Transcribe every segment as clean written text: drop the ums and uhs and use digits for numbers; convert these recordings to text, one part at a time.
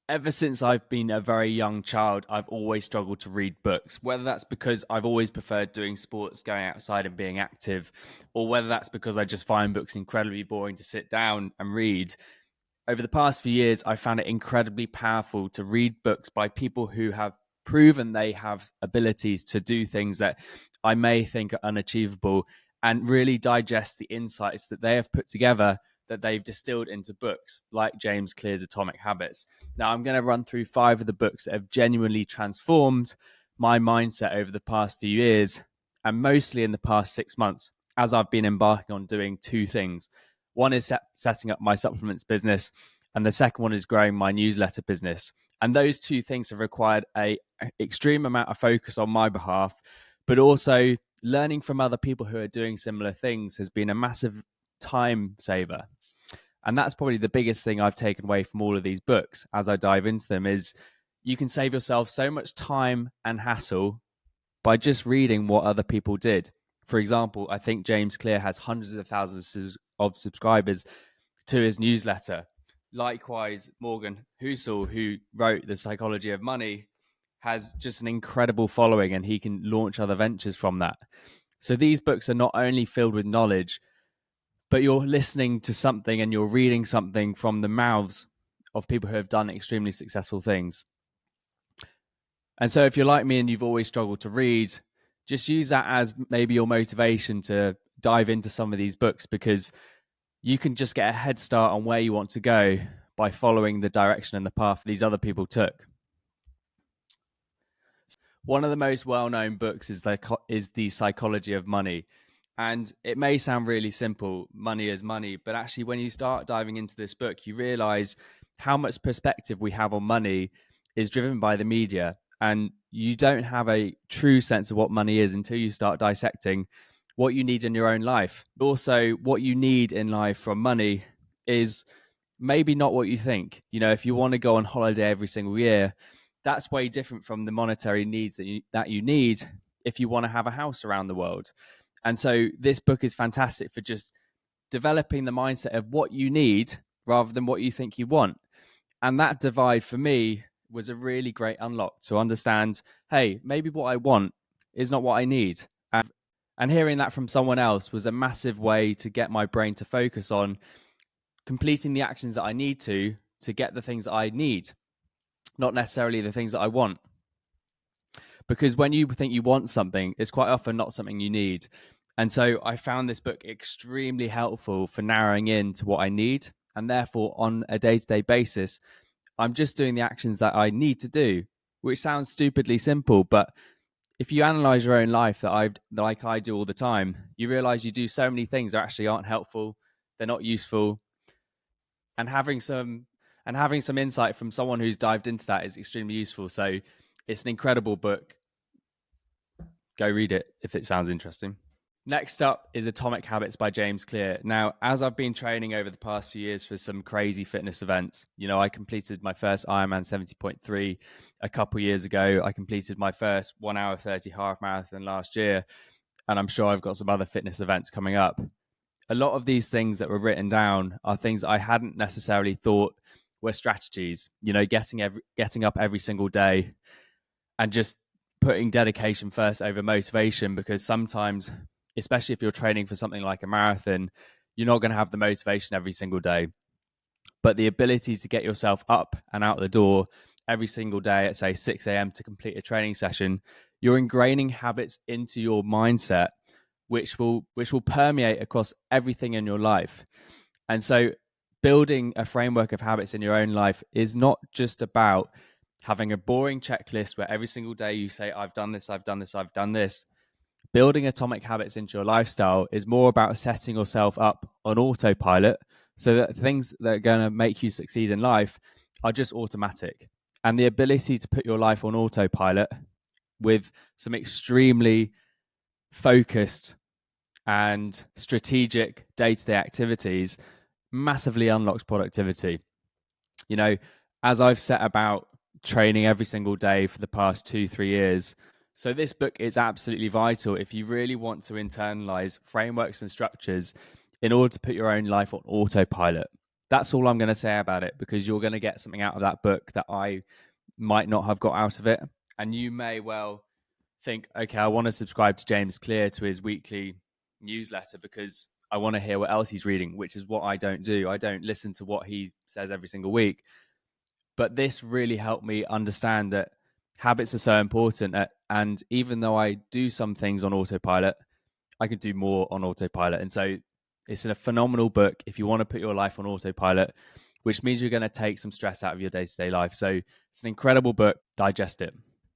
Ever since I've been a very young child, I've always struggled to read books, whether that's because I've always preferred doing sports, going outside and being active, or whether that's because I just find books incredibly boring to sit down and read. Over the past few years, I found it incredibly powerful to read books by people who have proven they have abilities to do things that I may think are unachievable and really digest the insights that they have put together that they've distilled into books like James Clear's Atomic Habits. Now, I'm going to run through 5 of the books that have genuinely transformed my mindset over the past few years and mostly in the past 6 months as I've been embarking on doing 2 things. One is setting up my supplements business, and the second one is growing my newsletter business. And those 2 things have required a extreme amount of focus on my behalf, but also learning from other people who are doing similar things has been a massive time saver. And that's probably the biggest thing I've taken away from all of these books as I dive into them is you can save yourself so much time and hassle by just reading what other people did. For example, I think James Clear has hundreds of thousands of subscribers to his newsletter. Likewise, Morgan Housel, who wrote The Psychology of Money, has just an incredible following and he can launch other ventures from that. So these books are not only filled with knowledge, but you're listening to something and you're reading something from the mouths of people who have done extremely successful things. And so if you're like me and you've always struggled to read, just use that as maybe your motivation to dive into some of these books, because you can just get a head start on where you want to go by following the direction and the path these other people took. One of the most well-known books is The Psychology of Money. And it may sound really simple, money is money, but actually when you start diving into this book, you realize how much perspective we have on money is driven by the media. And you don't have a true sense of what money is until you start dissecting what you need in your own life. Also, what you need in life from money is maybe not what you think. You know, if you want to go on holiday every single year, that's way different from the monetary needs that you need if you want to have a house around the world. And so this book is fantastic for just developing the mindset of what you need rather than what you think you want. And that divide for me was a really great unlock to understand, hey, maybe what I want is not what I need. And hearing that from someone else was a massive way to get my brain to focus on completing the actions that I need to get the things that I need, not necessarily the things that I want. Because when you think you want something, it's quite often not something you need. And so I found this book extremely helpful for narrowing in to what I need. And therefore, on a day-to-day basis, I'm just doing the actions that I need to do, which sounds stupidly simple. But if you analyze your own life like I do all the time, you realize you do so many things that actually aren't helpful. They're not useful. And having some insight from someone who's dived into that is extremely useful. So it's an incredible book. Go read it if it sounds interesting. Next up is Atomic Habits by James Clear. Now, as I've been training over the past few years for some crazy fitness events, you know, I completed my first Ironman 70.3 a couple years ago. I completed my first 1 hour 30 half marathon last year, and I'm sure I've got some other fitness events coming up. A lot of these things that were written down are things I hadn't necessarily thought were strategies. You know, getting up every single day and just putting dedication first over motivation, because sometimes, especially if you're training for something like a marathon, you're not going to have the motivation every single day. But the ability to get yourself up and out the door every single day at, say, 6 a.m. to complete a training session, you're ingraining habits into your mindset, which will permeate across everything in your life. And so building a framework of habits in your own life is not just about having a boring checklist where every single day you say, I've done this, I've done this, I've done this. Building atomic habits into your lifestyle is more about setting yourself up on autopilot so that things that are going to make you succeed in life are just automatic. And the ability to put your life on autopilot with some extremely focused and strategic day-to-day activities massively unlocks productivity. You know, as I've set about training every single day for the past 2-3 years, so this book is absolutely vital if you really want to internalize frameworks and structures in order to put your own life on autopilot. That's all I'm going to say about it, because you're going to get something out of that book that I might not have got out of it. And you may well think, okay, I want to subscribe to James Clear, to his weekly newsletter, because I want to hear what else he's reading, which is what I don't do. I don't listen to what he says every single week. But this really helped me understand that habits are so important. And even though I do some things on autopilot, I could do more on autopilot. And so it's a phenomenal book if you want to put your life on autopilot, which means you're going to take some stress out of your day-to-day life. So it's an incredible book. Digest it.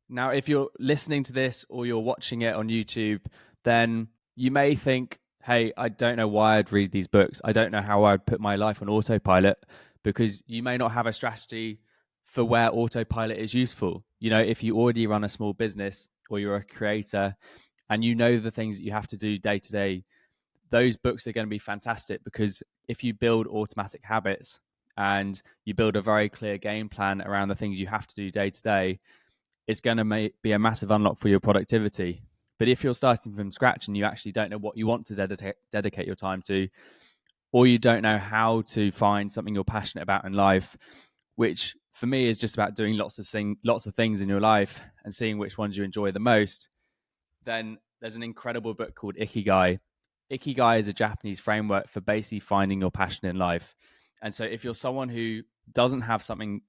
Now, if you're listening to this or you're watching it on YouTube, then you may think, hey, I don't know why I'd read these books. I don't know how I'd put my life on autopilot, because you may not have a strategy for where autopilot is useful. If you already run a small business or you're a creator and you know the things that you have to do day to day, those books are going to be fantastic, because if you build automatic habits and you build a very clear game plan around the things you have to do day to day, it's going to be a massive unlock for your productivity. But if you're starting from scratch and you actually don't know what you want to dedicate your time to, or you don't know how to find something you're passionate about in life, which for me is just about doing lots of things in your life and seeing which ones you enjoy the most, then there's an incredible book called Ikigai. Ikigai is a Japanese framework for basically finding your passion in life. And so if you're someone who doesn't have something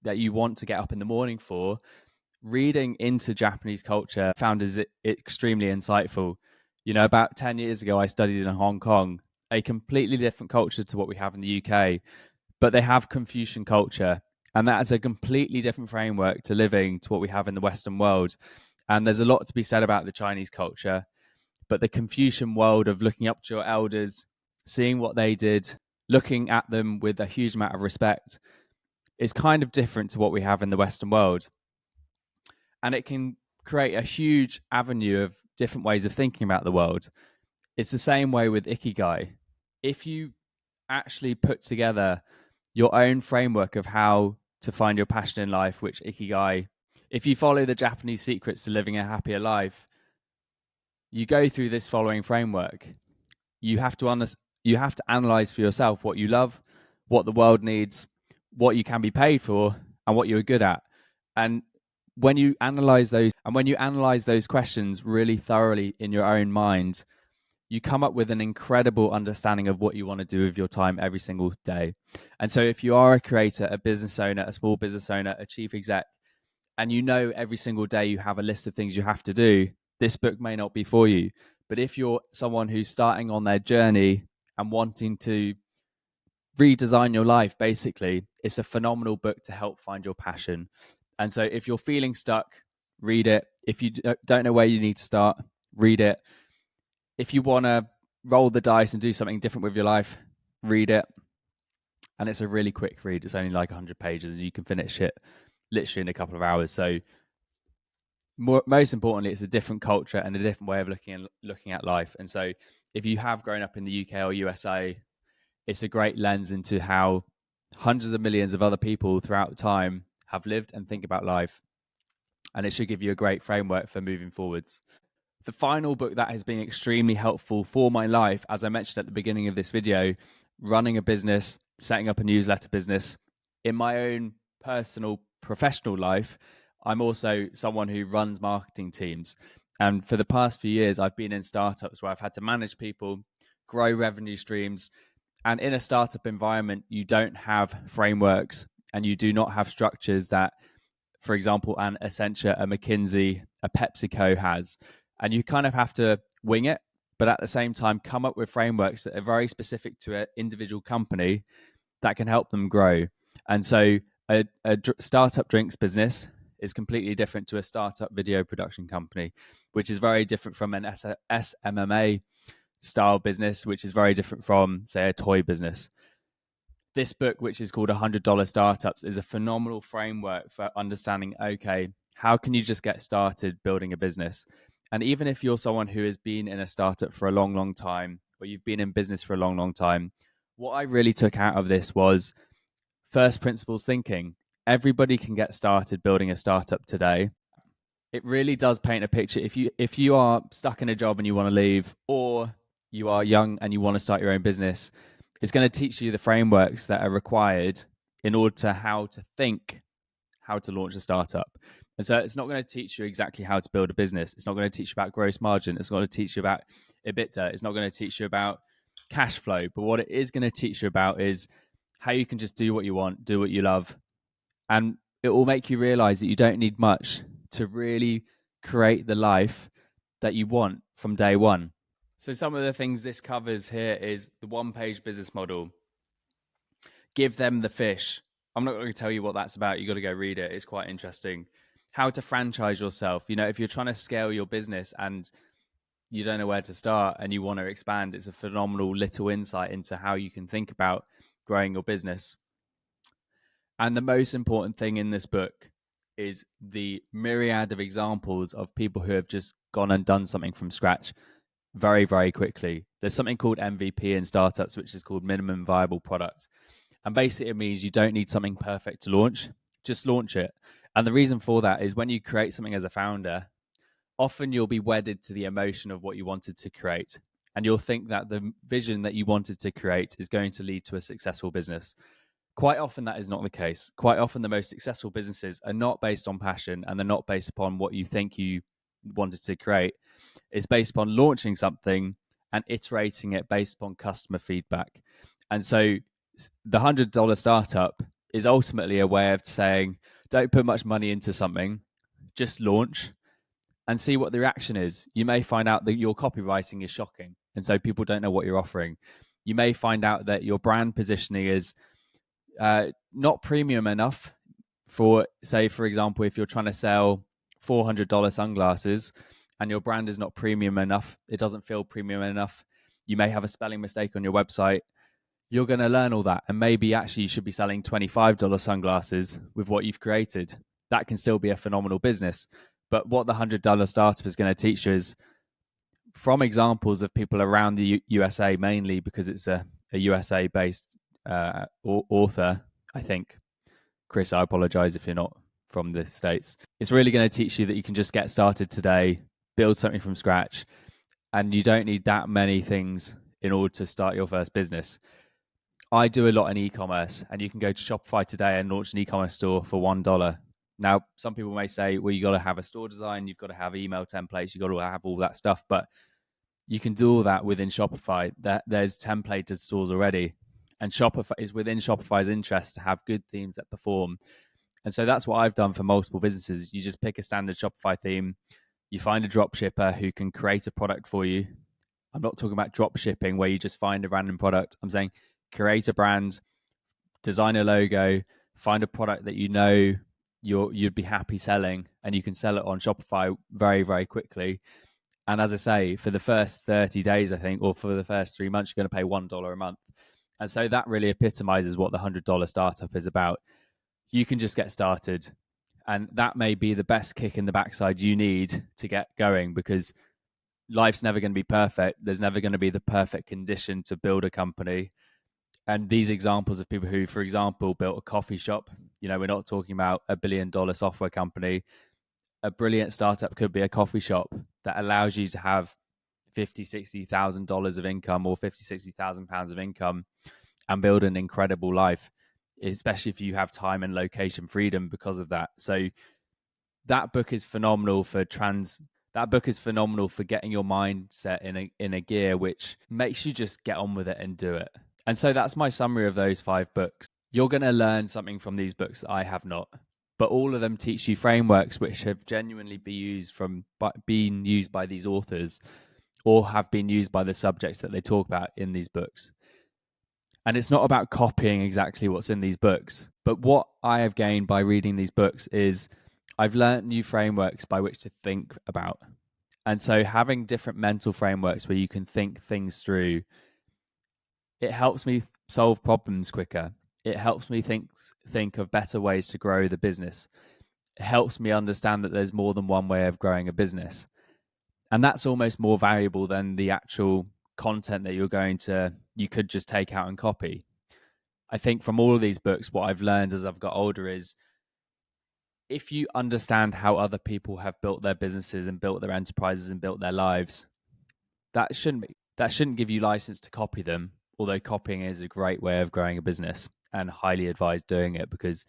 that you want to get up in the morning for, reading into Japanese culture found is extremely insightful. About 10 years ago, I studied in Hong Kong, a completely different culture to what we have in the UK, but they have Confucian culture. And that is a completely different framework to living to what we have in the Western world. And there's a lot to be said about the Chinese culture, but the Confucian world of looking up to your elders, seeing what they did, looking at them with a huge amount of respect, is kind of different to what we have in the Western world. And it can create a huge avenue of different ways of thinking about the world. It's the same way with Ikigai. If you actually put together your own framework of how to find your passion in life, which Ikigai, if you follow the Japanese secrets to living a happier life, you go through this following framework. You have to analyze for yourself what you love, what the world needs, what you can be paid for, and what you're good at. And when you analyze those questions really thoroughly in your own mind, you come up with an incredible understanding of what you want to do with your time every single day. And so if you are a creator, a business owner, a small business owner, a chief exec, and you know every single day you have a list of things you have to do, this book may not be for you. But if you're someone who's starting on their journey and wanting to redesign your life, basically, it's a phenomenal book to help find your passion. And so if you're feeling stuck, read it. If you don't know where you need to start, read it. If you want to roll the dice and do something different with your life, read it. And it's a really quick read. It's only like 100 pages and you can finish it literally in a couple of hours. So most importantly, it's a different culture and a different way of looking at life. And so if you have grown up in the UK or USA, it's a great lens into how hundreds of millions of other people throughout time have lived and think about life. And it should give you a great framework for moving forwards. The final book that has been extremely helpful for my life, as I mentioned at the beginning of this video, running a business, setting up a newsletter business, in my own personal professional life, I'm also someone who runs marketing teams. And for the past few years, I've been in startups where I've had to manage people, grow revenue streams. And in a startup environment, you don't have frameworks and you do not have structures that, for example, an Accenture, a McKinsey, a PepsiCo has. And you kind of have to wing it, but at the same time, come up with frameworks that are very specific to an individual company that can help them grow. And so a startup drinks business is completely different to a startup video production company, which is very different from an SMMA style business, which is very different from, say, a toy business. This book, which is called $100 Startups, is a phenomenal framework for understanding, okay, how can you just get started building a business? And even if you're someone who has been in a startup for a long, long time, or you've been in business for a long, long time, what I really took out of this was first principles thinking. Everybody can get started building a startup today. It really does paint a picture. If you are stuck in a job and you want to leave, or you are young and you want to start your own business, It's going to teach you the frameworks that are required in order to how to launch a startup. And so it's not going to teach you exactly how to build a business. It's not going to teach you about gross margin. It's not going to teach you about EBITDA. It's not going to teach you about cash flow. But what it is going to teach you about is how you can just do what you want, do what you love. And it will make you realize that you don't need much to really create the life that you want from day one. So some of the things this covers here is the one-page business model. Give them the fish. I'm not going to tell you what that's about. You got to go read it. It's quite interesting. How to franchise yourself. You know, if you're trying to scale your business and you don't know where to start and you want to expand, it's a phenomenal little insight into how you can think about growing your business. And the most important thing in this book is the myriad of examples of people who have just gone and done something from scratch very, very quickly. There's something called MVP in startups, which is called minimum viable product. And basically, it means you don't need something perfect to launch, just launch it. And the reason for that is when you create something as a founder, often you'll be wedded to the emotion of what you wanted to create. And you'll think that the vision that you wanted to create is going to lead to a successful business. Quite often, that is not the case. Quite often, the most successful businesses are not based on passion and they're not based upon what you think you wanted to create. It's based upon launching something and iterating it based upon customer feedback. And so the $100 startup is ultimately a way of saying, don't put much money into something, just launch and see what the reaction is. You may find out that your copywriting is shocking. And so people don't know what you're offering. You may find out that your brand positioning is not premium enough for, say, for example, if you're trying to sell $400 sunglasses and your brand is not premium enough, it doesn't feel premium enough. You may have a spelling mistake on your website. You're going to learn all that. And maybe actually you should be selling $25 sunglasses with what you've created. That can still be a phenomenal business. But what the $100 startup is going to teach you is from examples of people around the USA, mainly because it's a USA based author, I think. Chris, I apologize if you're not from the States. It's really going to teach you that you can just get started today, build something from scratch, and you don't need that many things in order to start your first business. I do a lot in e-commerce, and you can go to Shopify today and launch an e-commerce store for $1. Now, some people may say, well, you got to have a store design, you've got to have email templates, you've got to have all that stuff, but you can do all that within Shopify. There's templated stores already, and Shopify is within Shopify's interest to have good themes that perform. And so that's what I've done for multiple businesses. You just pick a standard Shopify theme, you find a drop shipper who can create a product for you. I'm not talking about drop shipping where you just find a random product. I'm saying create a brand, design a logo, find a product that you know you'd be happy selling, and you can sell it on Shopify very, very quickly. And as I say, for the first 30 days, I think, or for the first 3 months, you're going to pay $1 a month. And so that really epitomizes what the $100 startup is about. You can just get started. And that may be the best kick in the backside you need to get going, because life's never going to be perfect. There's never going to be the perfect condition to build a company. And these examples of people who, for example, built a coffee shop, we're not talking about a $1 billion software company. A brilliant startup could be a coffee shop that allows you to have $50,000-$60,000 of income, or £50,000-£60,000 of income, and build an incredible life, especially if you have time and location freedom because of that. So that book is phenomenal for getting your mindset in a gear which makes you just get on with it and do it. And so that's my summary of those 5 books. You're going to learn something from these books that I have not, but all of them teach you frameworks which have genuinely been used by these authors, or have been used by the subjects that they talk about in these books. And it's not about copying exactly what's in these books, but what I have gained by reading these books is I've learned new frameworks by which to think about. And so having different mental frameworks where you can think things through, it helps me solve problems quicker. It helps me think of better ways to grow the business. It helps me understand that there's more than one way of growing a business. And that's almost more valuable than the actual content that you could just take out and copy. I think from all of these books, what I've learned as I've got older is if you understand how other people have built their businesses and built their enterprises and built their lives, that shouldn't give you license to copy them although copying is a great way of growing a business and highly advised doing it because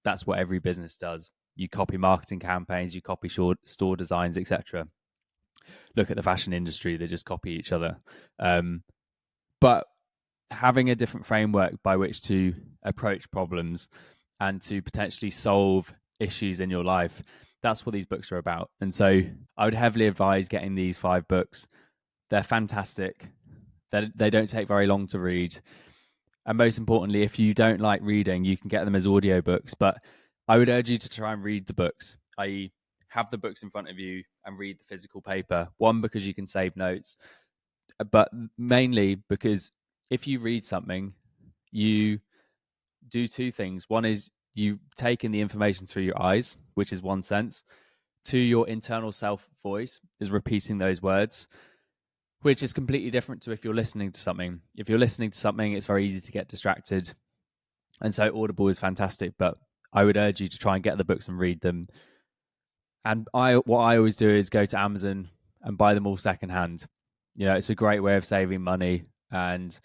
that's what every business does. You copy marketing campaigns, you copy store designs, etc. Look at the fashion industry, they just copy each other. But having a different framework by which to approach problems and to potentially solve issues in your life, that's what these books are about. And so I would heavily advise getting these 5 books. They're fantastic. They don't take very long to read. And most importantly, if you don't like reading, you can get them as audiobooks. But I would urge you to try and read the books, i.e., have the books in front of you and read the physical paper. One, because you can save notes, but mainly because if you read something, you do 2 things. One is you take in the information through your eyes, which is one sense. 2, your internal self voice is repeating those words, which is completely different to if you're listening to something. If you're listening to something, it's very easy to get distracted. And so Audible is fantastic, but I would urge you to try and get the books and read them. And what I always do is go to Amazon and buy them all secondhand. It's a great way of saving money. And,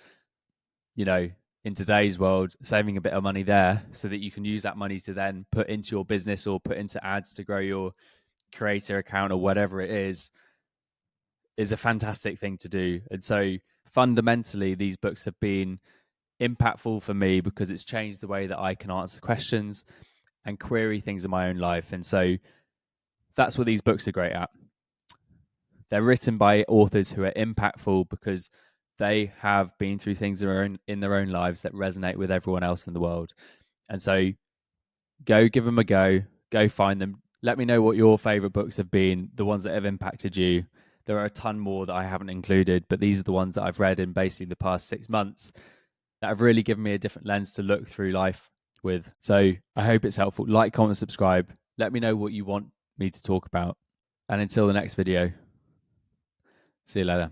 in today's world, saving a bit of money there so that you can use that money to then put into your business or put into ads to grow your creator account or whatever it is a fantastic thing to do. And so fundamentally, these books have been impactful for me because it's changed the way that I can answer questions and query things in my own life. And so that's what these books are great at. They're written by authors who are impactful because they have been through things in their own lives that resonate with everyone else in the world. And so go give them a go find them. Let me know what your favorite books have been, the ones that have impacted you. There are a ton more that I haven't included, but these are the ones that I've read in basically the past 6 months that have really given me a different lens to look through life with. So I hope it's helpful. Like, comment, subscribe. Let me know what you want me to talk about. And until the next video, see you later.